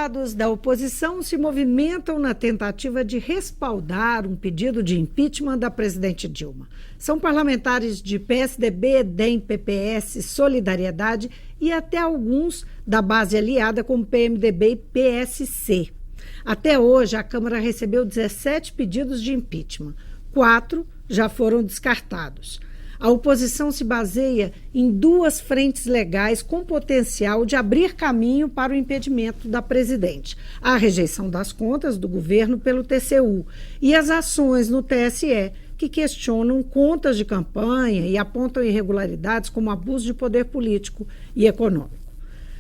deputados da oposição se movimentam na tentativa de respaldar um pedido de impeachment da presidente Dilma. São parlamentares de PSDB, DEM, PPS, Solidariedade e até alguns da base aliada como PMDB e PSC. Até hoje, a Câmara recebeu 17 pedidos de impeachment. 4 já foram descartados. A oposição se baseia em 2 frentes legais com potencial de abrir caminho para o impedimento da presidente: a rejeição das contas do governo pelo TCU e as ações no TSE, que questionam contas de campanha e apontam irregularidades como abuso de poder político e econômico.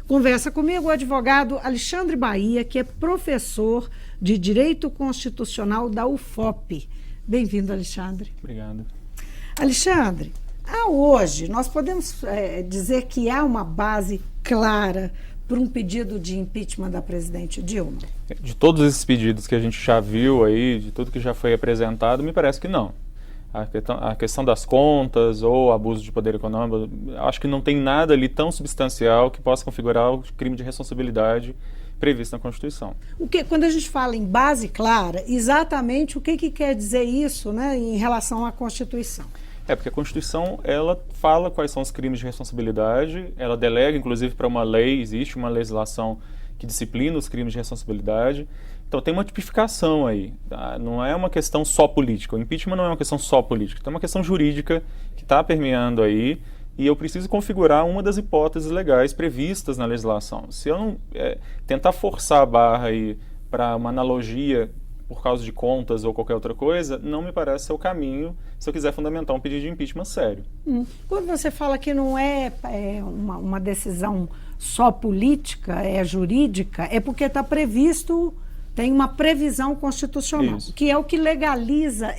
Conversa comigo o advogado Alexandre Bahia, que é professor de Direito Constitucional da UFOP. Bem-vindo, Alexandre. Obrigado. Alexandre, hoje nós podemos dizer que há uma base clara para um pedido de impeachment da presidente Dilma? De todos esses pedidos que a gente já viu aí, de tudo que já foi apresentado, me parece que não. A questão das contas ou abuso de poder econômico, acho que não tem nada ali tão substancial que possa configurar o crime de responsabilidade previsto na Constituição. Quando a gente fala em base clara, exatamente o que quer dizer isso, né, em relação à Constituição? Porque a Constituição, ela fala quais são os crimes de responsabilidade, ela delega, inclusive, para uma lei, existe uma legislação que disciplina os crimes de responsabilidade. Então tem uma tipificação aí, tá? Não é uma questão só política. O impeachment não é uma questão só política, é uma questão jurídica que está permeando aí, e eu preciso configurar uma das hipóteses legais previstas na legislação. Se eu não tentar forçar a barra aí para uma analogia por causa de contas ou qualquer outra coisa, não me parece ser o caminho se eu quiser fundamentar um pedido de impeachment sério. Quando você fala que não é uma decisão só política, é jurídica, é porque está previsto, tem uma previsão constitucional, Isso. Que é o que legaliza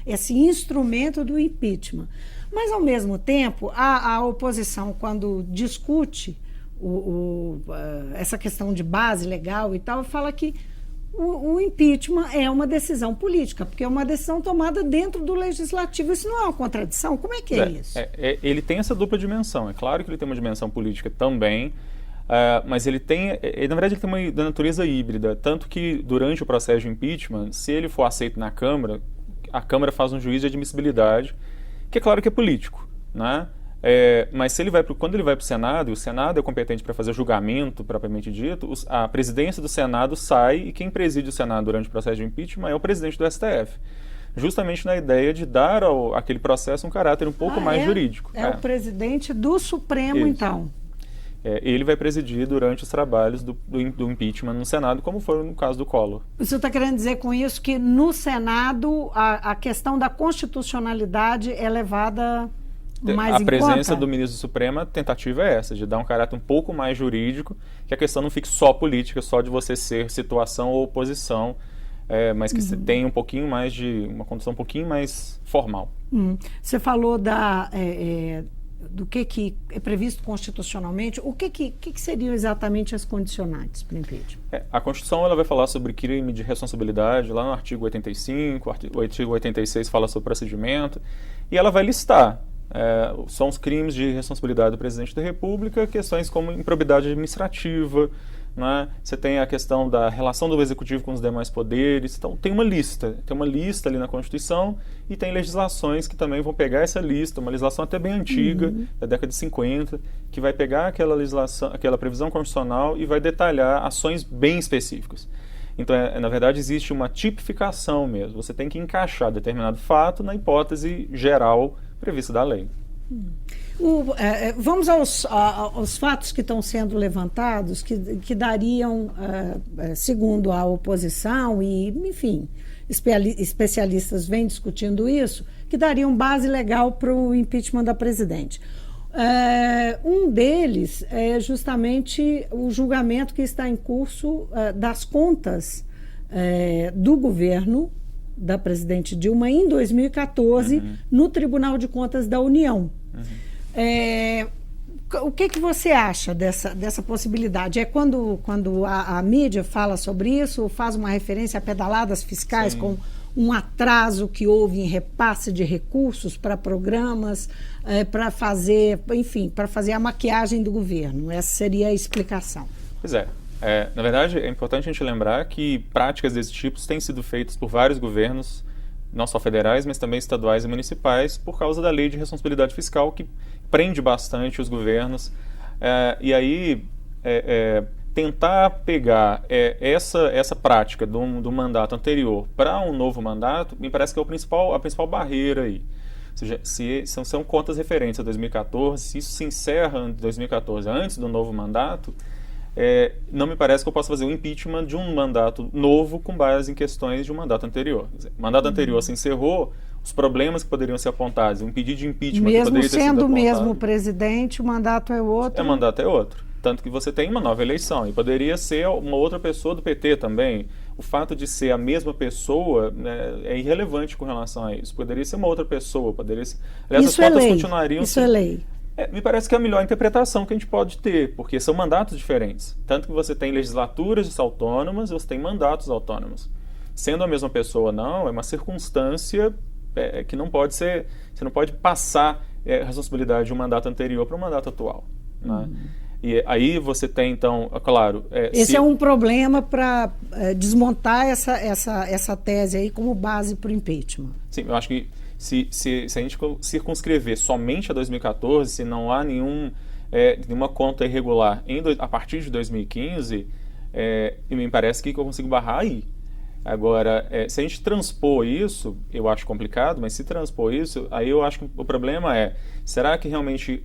esse instrumento do impeachment. Mas, ao mesmo tempo, a oposição, quando discute essa questão de base legal e tal, fala que o impeachment é uma decisão política, porque é uma decisão tomada dentro do legislativo. Isso não é uma contradição? Como é que é isso? Ele tem essa dupla dimensão. É claro que ele tem uma dimensão política também, mas na verdade, ele tem uma natureza híbrida. Tanto que, durante o processo de impeachment, se ele for aceito na Câmara, a Câmara faz um juízo de admissibilidade, que é claro que é político, né? Mas quando ele vai para o Senado, e o Senado é competente para fazer julgamento, propriamente dito, a presidência do Senado sai, e quem preside o Senado durante o processo de impeachment é o presidente do STF. Justamente na ideia de dar àquele processo um caráter um pouco mais jurídico. É o presidente do Supremo, Isso. Então. Ele vai presidir durante os trabalhos do impeachment no Senado, como foi no caso do Collor. Você está querendo dizer com isso que no Senado a questão da constitucionalidade é levada mais em conta? A presença do ministro do Supremo, a tentativa é essa, de dar um caráter um pouco mais jurídico, que a questão não fique só política, só de você ser situação ou oposição, mas que você tenha um pouquinho mais uma condição um pouquinho mais formal. Você falou do que é previsto constitucionalmente. O que seriam exatamente as condicionantes para o impeachment? A Constituição ela vai falar sobre crime de responsabilidade, lá no artigo 85, o artigo 86 fala sobre procedimento, e ela vai listar. São os crimes de responsabilidade do presidente da República, questões como improbidade administrativa, né? Você tem a questão da relação do executivo com os demais poderes. Então tem uma lista ali na Constituição, e tem legislações que também vão pegar essa lista, uma legislação até bem antiga, da década de 50, que vai pegar aquela legislação, aquela previsão constitucional e vai detalhar ações bem específicas. Então, na verdade, existe uma tipificação mesmo. Você tem que encaixar determinado fato na hipótese geral prevista da lei. Vamos aos fatos que estão sendo levantados, que dariam, segundo a oposição e, enfim, especialistas vêm discutindo isso, que dariam base legal para o impeachment da presidente. Um deles é justamente o julgamento que está em curso das contas do governo da presidente Dilma em 2014 no Tribunal de Contas da União. O que você acha dessa possibilidade? Quando a mídia fala sobre isso, faz uma referência a pedaladas fiscais, Sim. com um atraso que houve em repasse de recursos para programas, para fazer a maquiagem do governo. Essa seria a explicação. Pois é. Na verdade, é importante a gente lembrar que práticas desse tipo têm sido feitas por vários governos, não só federais, mas também estaduais e municipais, por causa da lei de responsabilidade fiscal, que prende bastante os governos. E aí, tentar pegar essa prática do mandato anterior para um novo mandato, me parece que é a principal barreira aí. Ou seja, se são contas referentes a 2014, se isso se encerra em 2014, antes do novo mandato, não me parece que eu possa fazer um impeachment de um mandato novo com base em questões de um mandato anterior. Quer dizer, o mandato anterior se encerrou, os problemas que poderiam ser apontados, um pedido de impeachment que poderia ter sido apontado... Mesmo sendo o mesmo presidente, o mandato é outro. O mandato é outro. Tanto que você tem uma nova eleição, e poderia ser uma outra pessoa do PT também. O fato de ser a mesma pessoa, né, é irrelevante com relação a isso. Poderia ser uma outra pessoa, poderia ser... Aliás, Isso as é contas lei. continuariam... Isso é lei. Me parece que é a melhor interpretação que a gente pode ter, porque são mandatos diferentes. Tanto que você tem legislaturas autônomas e você tem mandatos autônomos. Sendo a mesma pessoa ou não, é uma circunstância que não pode ser... Você não pode passar a responsabilidade de um mandato anterior para um mandato atual, né? E aí você tem, então, claro... Esse é um problema para desmontar essa tese aí como base para o impeachment. Sim, eu acho que se a gente circunscrever somente a 2014, se não há nenhuma conta irregular a partir de 2015, me parece que eu consigo barrar aí. Agora, se a gente transpor isso, eu acho complicado, mas se transpor isso, aí eu acho que o problema será que realmente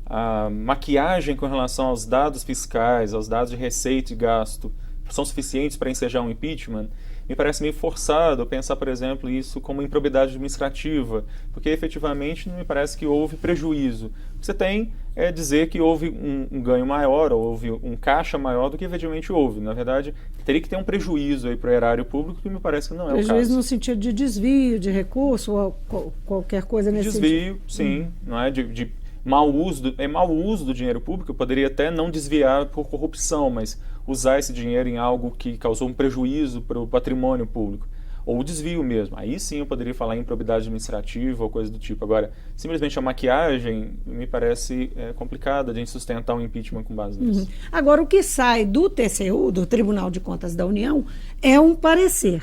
a maquiagem com relação aos dados fiscais, aos dados de receita e gasto, são suficientes para ensejar um impeachment? Me parece meio forçado pensar, por exemplo, isso como improbidade administrativa, porque efetivamente não me parece que houve prejuízo. O que você tem é dizer que houve um ganho maior, ou houve um caixa maior do que efetivamente houve. Na verdade, teria que ter um prejuízo aí para o erário público, que me parece que não é o caso. Prejuízo no sentido de desvio de recurso, ou qualquer coisa nesse sentido. Desvio, sim, não é? De mau uso do dinheiro público. Eu poderia até não desviar por corrupção, mas usar esse dinheiro em algo que causou um prejuízo para o patrimônio público, ou o desvio mesmo. Aí sim eu poderia falar em improbidade administrativa ou coisa do tipo. Agora, simplesmente a maquiagem me parece complicada de a gente sustentar um impeachment com base nisso. Agora, o que sai do TCU, do Tribunal de Contas da União, é um parecer.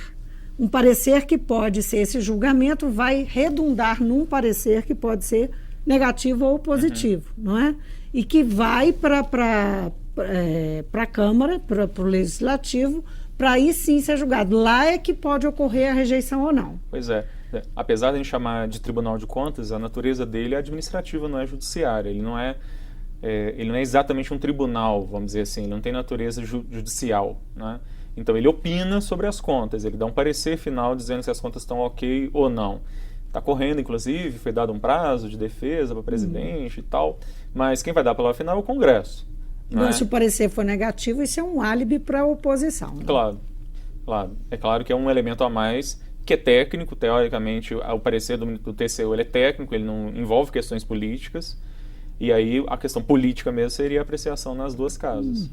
Um parecer que pode ser, esse julgamento vai redundar num parecer que pode ser negativo ou positivo, não é? E que vai para a Câmara, para o Legislativo, para aí sim ser julgado. Lá é que pode ocorrer a rejeição ou não. Pois é. Apesar de a gente chamar de Tribunal de Contas, a natureza dele é administrativa, não é judiciária. Ele não é exatamente um tribunal, vamos dizer assim. Ele não tem natureza judicial, né? Então ele opina sobre as contas. Ele dá um parecer final dizendo se as contas estão ok ou não. Está correndo, inclusive, foi dado um prazo de defesa para o presidente e tal, mas quem vai dar a palavra final é o Congresso. Então, se o parecer for negativo, isso é um álibi para a oposição. Né? Claro. É claro que é um elemento a mais que é técnico, teoricamente, o parecer do TCU ele é técnico, ele não envolve questões políticas, e aí a questão política mesmo seria a apreciação nas duas casas.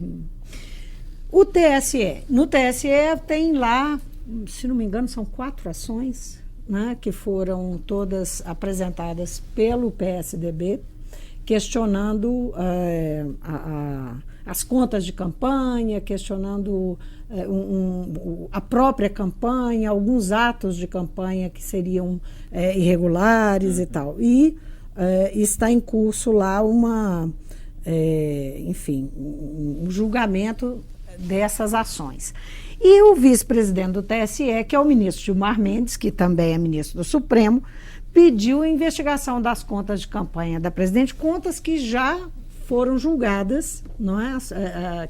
O TSE. No TSE tem lá, se não me engano, são 4 ações, né, que foram todas apresentadas pelo PSDB, questionando as contas de campanha, questionando a própria campanha, alguns atos de campanha que seriam irregulares e tal. E está em curso lá um julgamento dessas ações. E o vice-presidente do TSE, que é o ministro Gilmar Mendes, que também é ministro do Supremo, pediu a investigação das contas de campanha da presidente, contas que já foram julgadas, não é?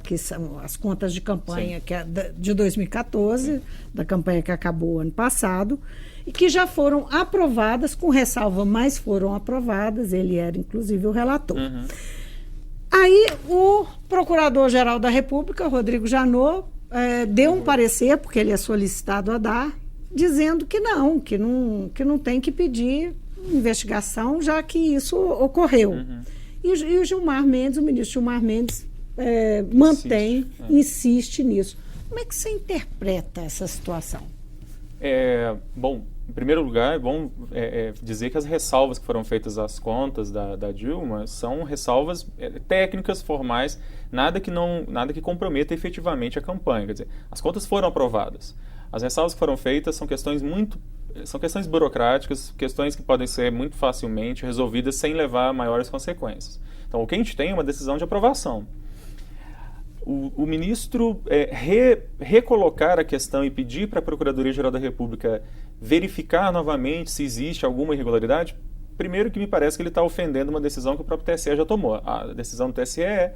Que são as contas de campanha que é de 2014, da campanha que acabou ano passado, e que já foram aprovadas, com ressalva, mas foram aprovadas, ele era inclusive o relator. Aí o Procurador-Geral da República, Rodrigo Janot, deu um parecer, porque ele é solicitado a dar, dizendo que não tem que pedir investigação, já que isso ocorreu. E o Gilmar Mendes, o ministro Gilmar Mendes, insiste nisso. Como é que você interpreta essa situação? Bom, em primeiro lugar, é bom dizer que as ressalvas que foram feitas às contas da Dilma são ressalvas técnicas, formais, nada que comprometa efetivamente a campanha. Quer dizer, as contas foram aprovadas. As ressalvas que foram feitas são questões burocráticas, questões que podem ser muito facilmente resolvidas sem levar a maiores consequências. Então, o que a gente tem é uma decisão de aprovação. O ministro recolocar a questão e pedir para a Procuradoria-Geral da República verificar novamente se existe alguma irregularidade, primeiro que me parece que ele está ofendendo uma decisão que o próprio TSE já tomou. A decisão do TSE é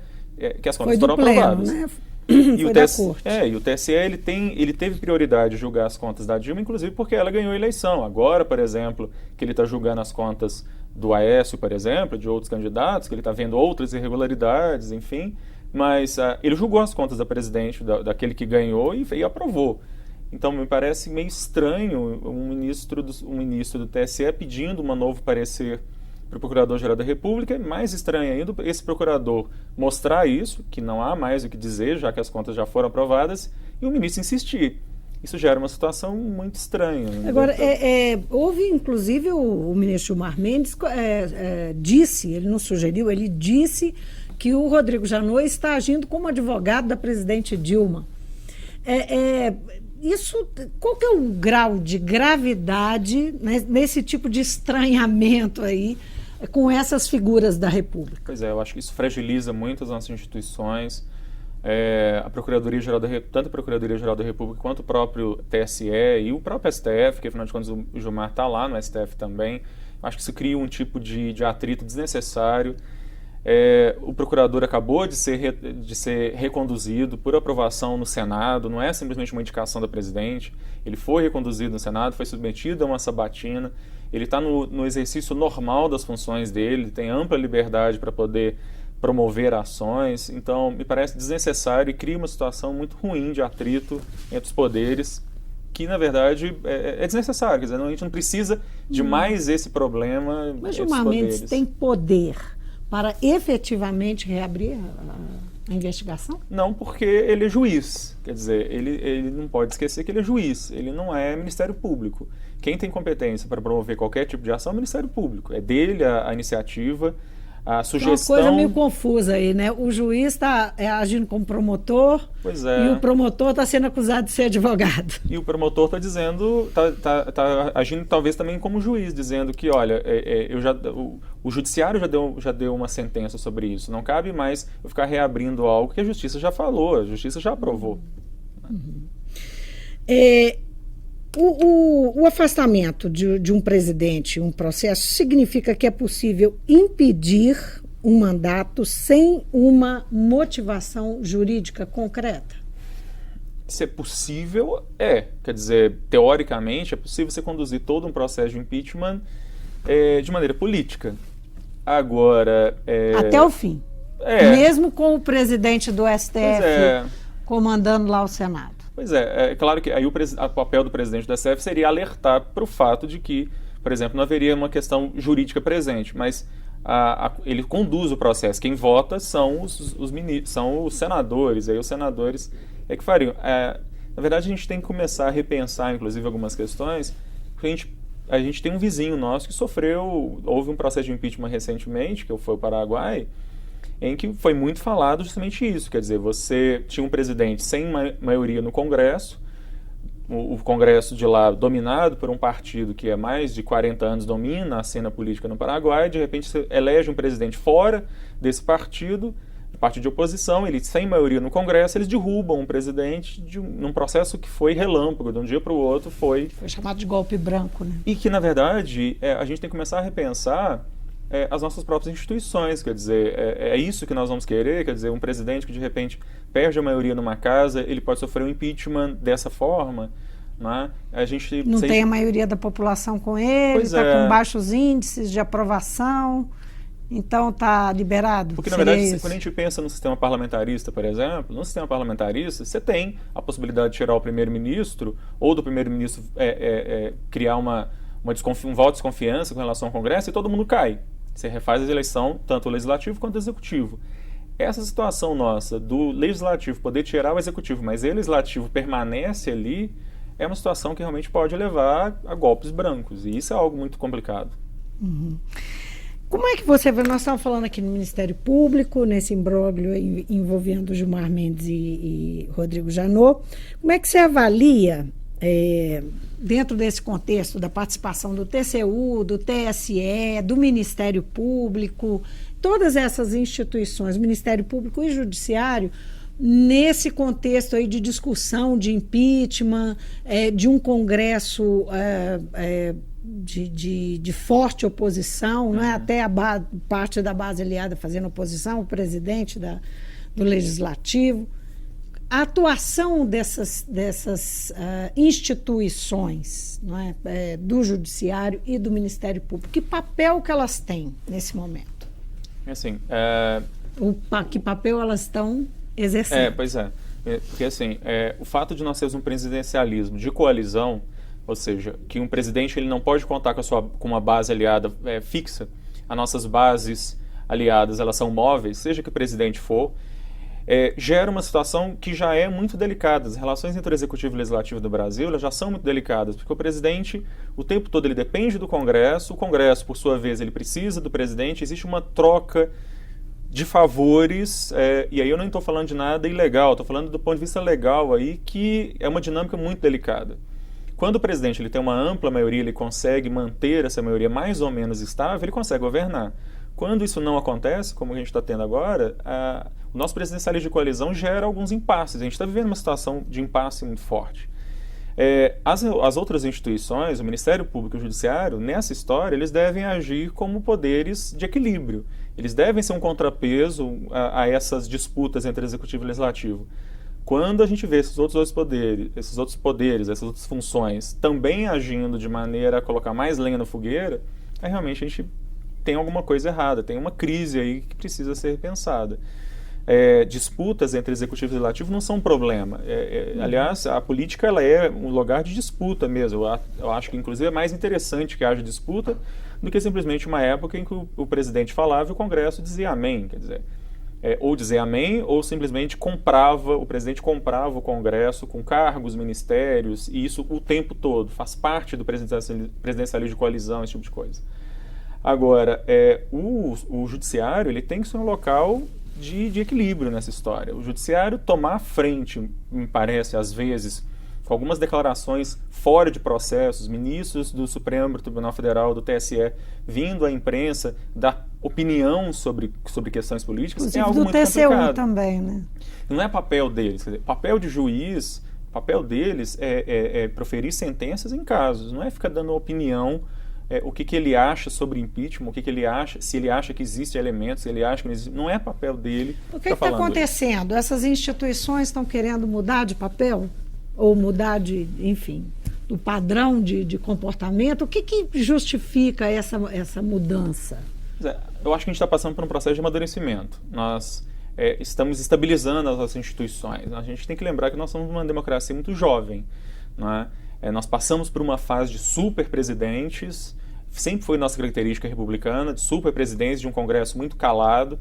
que as contas foram aprovadas. Né? E o TSE ele teve prioridade de julgar as contas da Dilma, inclusive porque ela ganhou a eleição. Agora, por exemplo, que ele está julgando as contas do Aécio, por exemplo, de outros candidatos, que ele está vendo outras irregularidades, enfim, mas ele julgou as contas da presidente, daquele que ganhou, e aprovou. Então, me parece meio estranho um ministro do TSE pedindo um novo parecer para o Procurador-Geral da República. Mais estranho ainda, esse procurador mostrar isso, que não há mais o que dizer, já que as contas já foram aprovadas, e o ministro insistir. Isso gera uma situação muito estranha. Agora, houve, inclusive, o ministro Gilmar Mendes disse, ele não sugeriu, ele disse que o Rodrigo Janot está agindo como advogado da presidente Dilma. Qual que é o grau de gravidade, né, nesse tipo de estranhamento aí com essas figuras da República? Pois eu acho que isso fragiliza muito as nossas instituições. A Procuradoria-Geral tanto a Procuradoria-Geral da República quanto o próprio TSE e o próprio STF, que afinal de contas o Gilmar está lá no STF também. Acho que isso cria um tipo de atrito desnecessário. O procurador acabou de ser reconduzido por aprovação no Senado, não é simplesmente uma indicação da presidente, ele foi reconduzido no Senado, foi submetido a uma sabatina, ele está no exercício normal das funções dele, tem ampla liberdade para poder promover ações, então me parece desnecessário e cria uma situação muito ruim de atrito entre os poderes, que na verdade é desnecessário, quer dizer, a gente não precisa de mais esse problema. Mas Gilmar Mendes tem poder para efetivamente reabrir a investigação? Não, porque ele é juiz. Quer dizer, ele não pode esquecer que ele é juiz. Ele não é Ministério Público. Quem tem competência para promover qualquer tipo de ação é o Ministério Público. É dele a iniciativa, a sugestão. Uma coisa meio confusa aí, né? O juiz está agindo como promotor, e o promotor está sendo acusado de ser advogado. E o promotor está dizendo, está agindo talvez também como juiz, dizendo que, olha, o judiciário já deu uma sentença sobre isso. Não cabe mais eu ficar reabrindo algo que a justiça já falou, a justiça já aprovou. Uhum. O afastamento de um presidente, um processo, significa que é possível impedir um mandato sem uma motivação jurídica concreta? Se é possível, quer dizer, teoricamente é possível você conduzir todo um processo de impeachment de maneira política. Agora... até o fim. Mesmo com o presidente do STF comandando lá o Senado. Pois é claro que aí o papel do presidente do STF seria alertar para o fato de que, por exemplo, não haveria uma questão jurídica presente, mas ele conduz o processo. Quem vota são os senadores, aí os senadores que fariam. Na verdade, a gente tem que começar a repensar, inclusive, algumas questões, porque a gente tem um vizinho nosso que houve um processo de impeachment recentemente, que foi o Paraguai, em que foi muito falado justamente isso, quer dizer, você tinha um presidente sem maioria no Congresso, o Congresso de lá dominado por um partido que há mais de 40 anos domina a cena política no Paraguai, de repente você elege um presidente fora desse partido de oposição, ele sem maioria no Congresso, eles derrubam um presidente num processo que foi relâmpago, de um dia para o outro foi chamado de golpe branco, né? E que, na verdade, a gente tem que começar a repensar as nossas próprias instituições, quer dizer, é isso que nós vamos querer, quer dizer, um presidente que de repente perde a maioria numa casa, ele pode sofrer um impeachment dessa forma, né? Não tem a maioria da população com ele, está com baixos índices de aprovação, então está liberado. Porque, na verdade, quando a gente pensa no sistema parlamentarista, por exemplo, no sistema parlamentarista, você tem a possibilidade de tirar o primeiro-ministro, ou do primeiro-ministro criar um voto de desconfiança com relação ao Congresso, e todo mundo cai. Você refaz a eleição, tanto o legislativo quanto o executivo. Essa situação nossa do legislativo poder tirar o executivo, mas o legislativo permanece ali, é uma situação que realmente pode levar a golpes brancos, e isso é algo muito complicado. Uhum. Como é que você vê, nós estamos falando aqui no Ministério Público, nesse imbróglio envolvendo Gilmar Mendes e Rodrigo Janot, como é que você avalia, dentro desse contexto da participação do TCU, do TSE, do Ministério Público, todas essas instituições, Ministério Público e Judiciário, nesse contexto aí de discussão de impeachment, de um Congresso de forte oposição, não é? Até parte da base aliada fazendo oposição, o presidente do Legislativo. A atuação dessas instituições, não é? Do Judiciário e do Ministério Público, que papel que elas têm nesse momento? Assim, que papel elas estão exercendo? Pois é. Porque assim, o fato de nós termos um presidencialismo de coalizão, ou seja, que um presidente ele não pode contar com uma base aliada fixa, as nossas bases aliadas elas são móveis, seja que o presidente for, gera uma situação que já é muito delicada. As relações entre o Executivo e o Legislativo do Brasil elas já são muito delicadas, porque o presidente, o tempo todo, ele depende do Congresso, o Congresso, por sua vez, ele precisa do presidente, existe uma troca de favores, e aí eu não estou falando de nada ilegal, estou falando do ponto de vista legal aí, que é uma dinâmica muito delicada. Quando o presidente ele tem uma ampla maioria, ele consegue manter essa maioria mais ou menos estável, ele consegue governar. Quando isso não acontece, como a gente está tendo agora, o nosso presidencialismo de coalizão gera alguns impasses. A gente está vivendo uma situação de impasse muito forte. As outras instituições, o Ministério Público e o Judiciário, nessa história, eles devem agir como poderes de equilíbrio. Eles devem ser um contrapeso a essas disputas entre Executivo e Legislativo. Quando a gente vê esses outros poderes, essas outras funções também agindo de maneira a colocar mais lenha na fogueira, aí realmente a gente tem alguma coisa errada, tem uma crise aí que precisa ser repensada. Disputas entre Executivo e Legislativo não são um problema. Aliás, a política ela é um lugar de disputa mesmo. Eu acho que, inclusive, é mais interessante que haja disputa do que simplesmente uma época em que o presidente falava e o Congresso dizia amém. Quer dizer, ou dizer amém, ou simplesmente o presidente comprava o Congresso com cargos, ministérios, e isso o tempo todo, faz parte do presidencialismo de coalizão, esse tipo de coisa. Agora, o Judiciário ele tem que ser um local de equilíbrio nessa história. O Judiciário tomar frente, me parece, às vezes, com algumas declarações fora de processos, ministros do Supremo Tribunal Federal, do TSE, vindo à imprensa, dar opinião sobre questões políticas, inclusive é algo muito TCU complicado. Também, né? Não é papel deles. Quer dizer, papel de juiz, papel deles é proferir sentenças em casos, não é ficar dando opinião o que ele acha sobre impeachment, o que ele acha, se ele acha que existe elementos, se ele acha que não existe. Não é papel dele. O que está acontecendo? Isso. Essas instituições estão querendo mudar de papel? Ou mudar do padrão de comportamento? O que justifica essa mudança? Eu acho que a gente está passando por um processo de amadurecimento. Nós estamos estabilizando as nossas instituições. A gente tem que lembrar que nós somos uma democracia muito jovem, não é? Nós passamos por uma fase de superpresidentes, sempre foi nossa característica republicana, de superpresidentes, de um Congresso muito calado.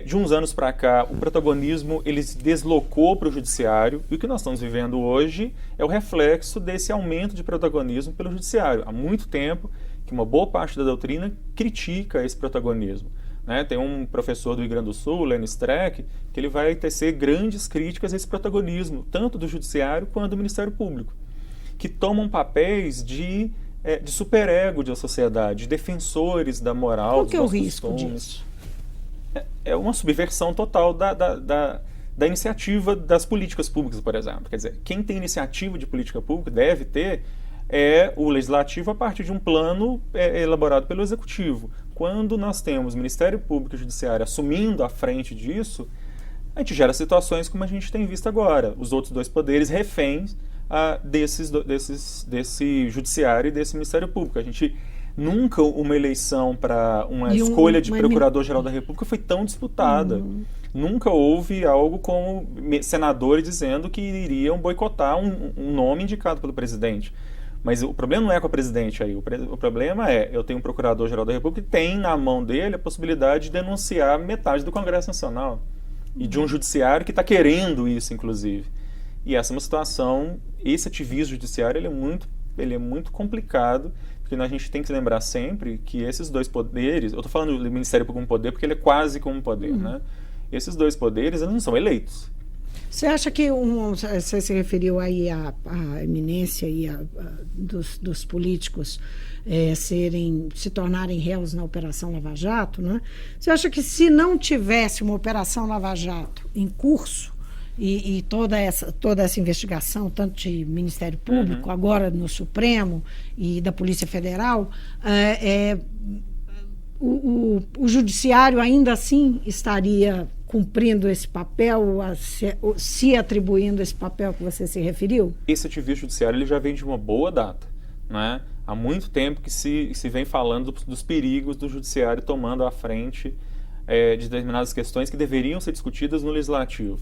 De uns anos para cá, o protagonismo ele se deslocou para o Judiciário, e o que nós estamos vivendo hoje é o reflexo desse aumento de protagonismo pelo Judiciário. Há muito tempo que uma boa parte da doutrina critica esse protagonismo. Tem um professor do Rio Grande do Sul, Lenny Streck, que ele vai tecer grandes críticas a esse protagonismo, tanto do Judiciário quanto do Ministério Público, que tomam papéis de superego da sociedade, de defensores da moral. Qual que é o risco disso? É uma subversão total da iniciativa das políticas públicas, por exemplo. Quer dizer, quem tem iniciativa de política pública deve ter o Legislativo a partir de um plano elaborado pelo Executivo. Quando nós temos Ministério Público e Judiciário assumindo a frente disso, a gente gera situações como a gente tem visto agora. Os outros dois poderes reféns desse Judiciário e desse Ministério Público. A gente nunca uma eleição para uma escolha de Procurador-Geral da República foi tão disputada. Nunca houve algo como senadores dizendo que iriam boicotar um nome indicado pelo presidente. Mas o problema não é com o presidente aí. O problema eu tenho um Procurador-Geral da República que tem na mão dele a possibilidade de denunciar metade do Congresso Nacional. E de um Judiciário que está querendo isso, inclusive. E essa é uma situação, esse ativismo judiciário ele é muito complicado, porque a gente tem que lembrar sempre que esses dois poderes, eu estou falando do Ministério Público como poder porque ele é quase como um poder, né? Esses dois poderes, eles não são eleitos. Você acha que você se referiu aí à eminência e dos políticos se tornarem réus na Operação Lava Jato, né? Você acha que se não tivesse uma Operação Lava Jato em curso e toda essa investigação, tanto de Ministério Público, agora no Supremo e da Polícia Federal, o Judiciário ainda assim estaria cumprindo esse papel, se atribuindo esse papel que você se referiu? Esse ativismo judiciário ele já vem de uma boa data, né? Há muito tempo que se vem falando dos perigos do judiciário tomando a frente de determinadas questões que deveriam ser discutidas no legislativo.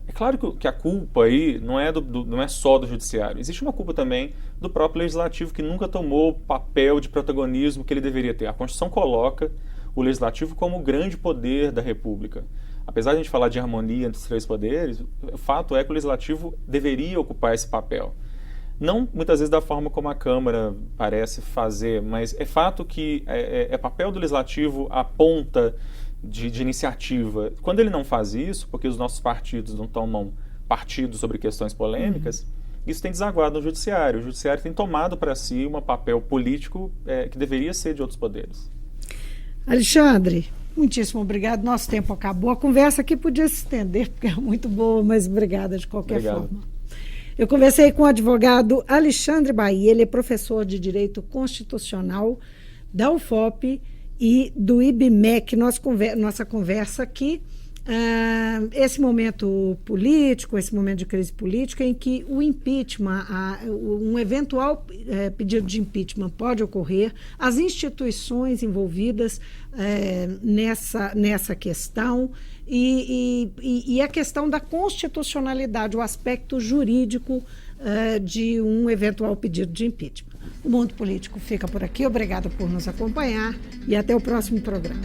É claro que a culpa aí não é só do judiciário. Existe uma culpa também do próprio legislativo, que nunca tomou o papel de protagonismo que ele deveria ter. A Constituição coloca o legislativo como o grande poder da República. Apesar de a gente falar de harmonia entre os três poderes, o fato é que o legislativo deveria ocupar esse papel. Não muitas vezes da forma como a Câmara parece fazer, mas é fato que é papel do legislativo a ponta de iniciativa. Quando ele não faz isso, porque os nossos partidos não tomam partido sobre questões polêmicas, isso tem desaguado no judiciário. O judiciário tem tomado para si um papel político que deveria ser de outros poderes. Alexandre, muitíssimo obrigado. Nosso tempo acabou. A conversa aqui podia se estender, porque é muito boa, mas obrigada de qualquer forma. Eu conversei com o advogado Alexandre Bahia, ele é professor de Direito Constitucional da UFOP e do IBMEC. Nossa conversa aqui, esse momento político, esse momento de crise política em que o impeachment, um eventual pedido de impeachment pode ocorrer, as instituições envolvidas nessa questão e a questão da constitucionalidade, o aspecto jurídico de um eventual pedido de impeachment. O Mundo Político fica por aqui. Obrigada por nos acompanhar e até o próximo programa.